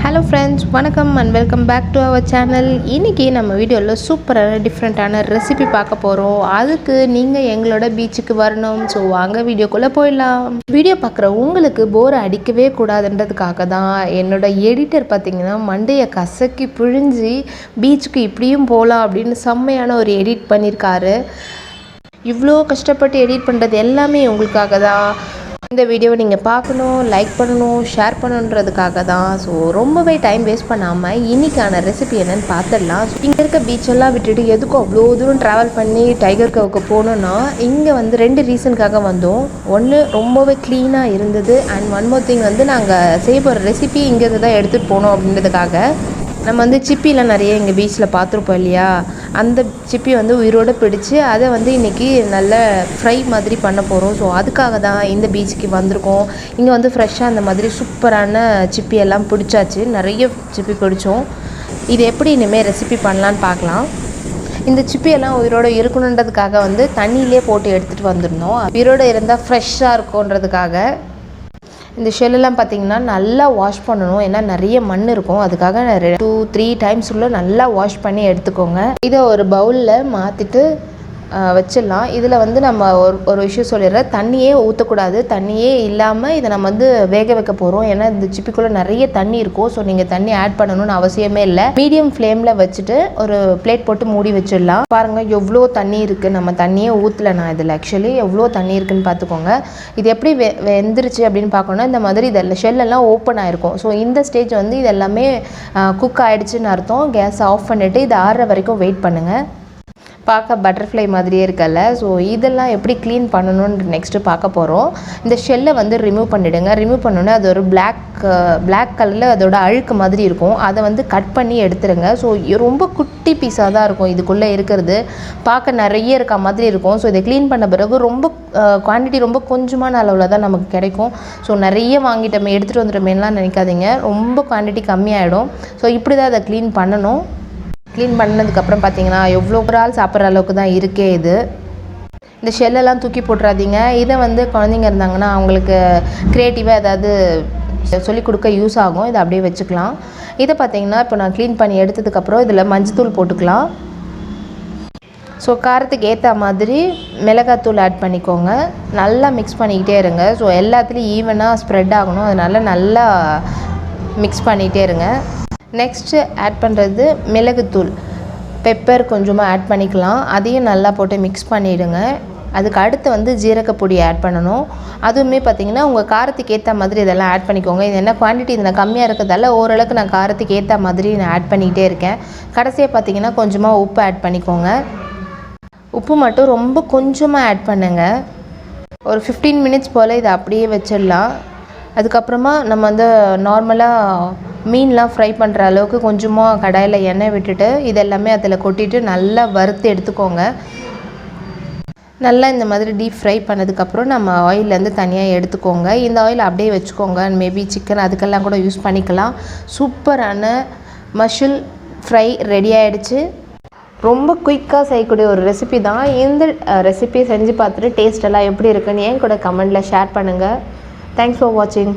Hello friends, வணக்கம் and welcome back to our channel. இன்னைக்கு நம்ம வீடியோல சூப்பரான டிஃபரண்டான ரெசிபி பார்க்க போறோம். அதுக்கு நீங்க எங்களோட பீச்சுக்கு வரணும். சோ வாங்க வீடியோக்குள்ள போயிடலாம். வீடியோ பார்க்குற உங்களுக்கு போர் அடிக்கவே கூடாதுன்றதுக்காக தான் என்னோட எடிட்டர் பார்த்தீங்கன்னா மண்டைய கசக்கி பிழிஞ்சி பீச்சுக்கு இப்படியும் போகலாம் அப்படின்னு செம்மையான ஒரு எடிட் பண்ணியிருக்காரு. இவ்வளோ கஷ்டப்பட்டு எடிட் பண்ணுறது எல்லாமே உங்களுக்காக தான். இந்த வீடியோவை நீங்கள் பார்க்கணும், லைக் பண்ணணும், ஷேர் பண்ணணுன்றதுக்காக தான். ஸோ ரொம்பவே டைம் வேஸ்ட் பண்ணாமல் இன்றைக்கான ரெசிபி என்னென்னு பார்த்துடலாம். இங்கே இருக்க பீச்செல்லாம் விட்டுட்டு எதுக்கும் அவ்வளோ தூரம் ட்ராவல் பண்ணி டைகர் கவுக்கு போகணுன்னா இங்கே வந்து 2 ரீசனுக்காக வந்தோம். ஒன்று ரொம்பவே க்ளீனாக இருந்தது அண்ட் ஒன் மோர் திங் வந்து நாங்கள் செய்ய போகிற ரெசிபி இங்கேருந்து தான் எடுத்துகிட்டு போகணும் அப்படின்றதுக்காக. நம்ம வந்து சிப்பிலாம் நிறைய எங்கள் பீச்சில் பார்த்துருப்போம் இல்லையா, அந்த சிப்பி வந்து உயிரோடு பிடிச்சி அதை வந்து இன்றைக்கி நல்ல ஃப்ரை மாதிரி பண்ண போகிறோம். ஸோ அதுக்காக தான் இந்த பீச்சுக்கு வந்திருக்கோம். இங்கே வந்து ஃப்ரெஷ்ஷாக அந்த மாதிரி சூப்பரான சிப்பி எல்லாம் பிடிச்சாச்சு, நிறைய சிப்பி பிடிச்சோம். இது எப்படி இனிமேல் ரெசிபி பண்ணலான்னு பார்க்கலாம். இந்த சிப்பியெல்லாம் உயிரோடு இருக்கணுன்றதுக்காக வந்து தண்ணியிலே போட்டு எடுத்துகிட்டு வந்துருந்தோம். உயிரோடு இருந்தால் ஃப்ரெஷ்ஷாக இருக்குன்றதுக்காக. இந்த ஷெல்லெல்லாம் பார்த்திங்கன்னா நல்லா வாஷ் பண்ணணும், ஏன்னா நிறைய மண் இருக்கும். அதுக்காக 2-3 டைம்ஸ் உள்ள நல்லா வாஷ் பண்ணி எடுத்துக்கோங்க. இதை ஒரு பவுலில் மாற்றிட்டு வச்சிடலாம். இதில் வந்து நம்ம ஒரு விஷயம் சொல்லிடுறேன், தண்ணியே ஊற்றக்கூடாது. தண்ணியே இல்லாமல் இதை நம்ம வந்து வேக வைக்க போகிறோம். ஏன்னா இந்த சிப்பிக்குள்ளே நிறைய தண்ணி இருக்கும். ஸோ நீங்கள் தண்ணி ஆட் பண்ணணும்னு அவசியமே இல்லை. மீடியம் ஃப்ளேமில் வச்சுட்டு ஒரு பிளேட் போட்டு மூடி வச்சிடலாம். பாருங்கள் எவ்வளோ தண்ணி இருக்குது. நம்ம தண்ணியே ஊற்றலை நான் இதில். ஆக்சுவலி எவ்வளோ தண்ணி இருக்குதுன்னு பார்த்துக்கோங்க. இது எப்படி வெந்துருச்சு அப்படின்னு பார்க்கணுன்னா இந்த மாதிரி இதில் ஷெல்லெல்லாம் ஓப்பன் ஆகிருக்கும். ஸோ இந்த ஸ்டேஜ் வந்து இது எல்லாமே குக் ஆகிடுச்சுன்னு அர்த்தம். கேஸை ஆஃப் பண்ணிவிட்டு இது ஆறுற வரைக்கும் வெயிட் பண்ணுங்கள். பார்க்க பட்டர்ஃப்ளை மாதிரியே இருக்கல. ஸோ இதெல்லாம் எப்படி க்ளீன் பண்ணணுன்னு நெக்ஸ்ட்டு பார்க்க போகிறோம். இந்த ஷெல்லை வந்து ரிமூவ் பண்ணிவிடுங்க. ரிமூவ் பண்ணோன்னே அது ஒரு பிளாக் கலரில் அதோட அழுக்கு மாதிரி இருக்கும். அதை வந்து கட் பண்ணி எடுத்துருங்க. ஸோ ரொம்ப குட்டி பீஸாக தான் இருக்கும் இதுக்குள்ளே இருக்கிறது. பார்க்க நிறைய இருக்க மாதிரி இருக்கும். ஸோ இதை க்ளீன் பண்ண பிறகு ரொம்ப குவான்டிட்டி ரொம்ப கொஞ்சமான அளவில் தான் நமக்கு கிடைக்கும். ஸோ நிறைய வாங்கிட்டோமே எடுத்துகிட்டு வந்துட்டோமேலாம் நினைக்காதீங்க, ரொம்ப குவான்டிட்டி கம்மியாகிடும். ஸோ இப்படி தான் அதை க்ளீன் பண்ணணும். க்ளீன் பண்ணதுக்கப்புறம் பார்த்தீங்கன்னா எவ்வளோ ஒரு ஆள் சாப்பிட்ற அளவுக்கு தான் இருக்கே இது. இந்த ஷெல்லெல்லாம் தூக்கி போட்டுறாதீங்க. இதை வந்து குழந்தைங்க இருந்தாங்கன்னா அவங்களுக்கு க்ரியேட்டிவாக ஏதாவது சொல்லிக் கொடுக்க யூஸ் ஆகும். இதை அப்படியே வச்சுக்கலாம். இதை பார்த்தீங்கன்னா இப்போ நான் க்ளீன் பண்ணி எடுத்ததுக்கப்புறம் இதில் மஞ்சத்தூள் போட்டுக்கலாம். ஸோ காரத்துக்கு ஏற்ற மாதிரி மிளகாத்தூள் ஆட் பண்ணிக்கோங்க. நல்லா மிக்ஸ் பண்ணிக்கிட்டே இருங்க. ஸோ எல்லாத்துலேயும் ஈவனாக ஸ்ப்ரெட் ஆகணும். அதனால் நல்லா மிக்ஸ் பண்ணிகிட்டே இருங்க. நெக்ஸ்ட்டு ஆட் பண்ணுறது மிளகுத்தூள், பெப்பர் கொஞ்சமாக ஆட் பண்ணிக்கலாம். அதையும் நல்லா போட்டு மிக்ஸ் பண்ணிவிடுங்க. அதுக்கு அடுத்து வந்து ஜீரகப்பொடி ஆட் பண்ணணும். அதுவுமே பார்த்திங்கன்னா உங்கள் காரத்துக்கு ஏற்ற மாதிரி இதெல்லாம் ஆட் பண்ணிக்கோங்க. இது என்ன குவான்டிட்டி இதில் கம்மியாக இருக்கிறதால ஓரளவுக்கு நான் காரத்துக்கு ஏற்ற மாதிரி நான் ஆட் பண்ணிக்கிட்டே இருக்கேன். கடைசியாக பார்த்திங்கன்னா கொஞ்சமாக உப்பு ஆட் பண்ணிக்கோங்க. உப்பு மட்டும் ரொம்ப கொஞ்சமாக ஆட் பண்ணுங்கள். ஒரு 15 மினிட்ஸ் போல் இதை அப்படியே வச்சிடலாம். அதுக்கப்புறமா நம்ம வந்து நார்மலாக மீன்லாம் ஃப்ரை பண்ணுற அளவுக்கு கொஞ்சமாக கடாயில் எண்ணெய் விட்டுட்டு இதெல்லாமே அதில் கொட்டிட்டு நல்லா வறுத்து எடுத்துக்கோங்க. நல்லா இந்த மாதிரி டீப் ஃப்ரை பண்ணதுக்கப்புறம் நம்ம ஆயிலேருந்து தனியாக எடுத்துக்கோங்க. இந்த ஆயில் அப்படியே வச்சுக்கோங்க. மேபி சிக்கன் அதுக்கெல்லாம் கூட யூஸ் பண்ணிக்கலாம். சூப்பரான மஷல் ஃப்ரை ரெடி ஆகிடுச்சு. ரொம்ப குயிக்காக செய்யக்கூடிய ஒரு ரெசிபி தான். இந்த ரெசிபியை செஞ்சு பார்த்துட்டு டேஸ்ட் எல்லாம் எப்படி இருக்குன்னு என் கூட கமெண்டில் ஷேர் பண்ணுங்கள். தேங்க்ஸ் ஃபார் வாட்சிங்.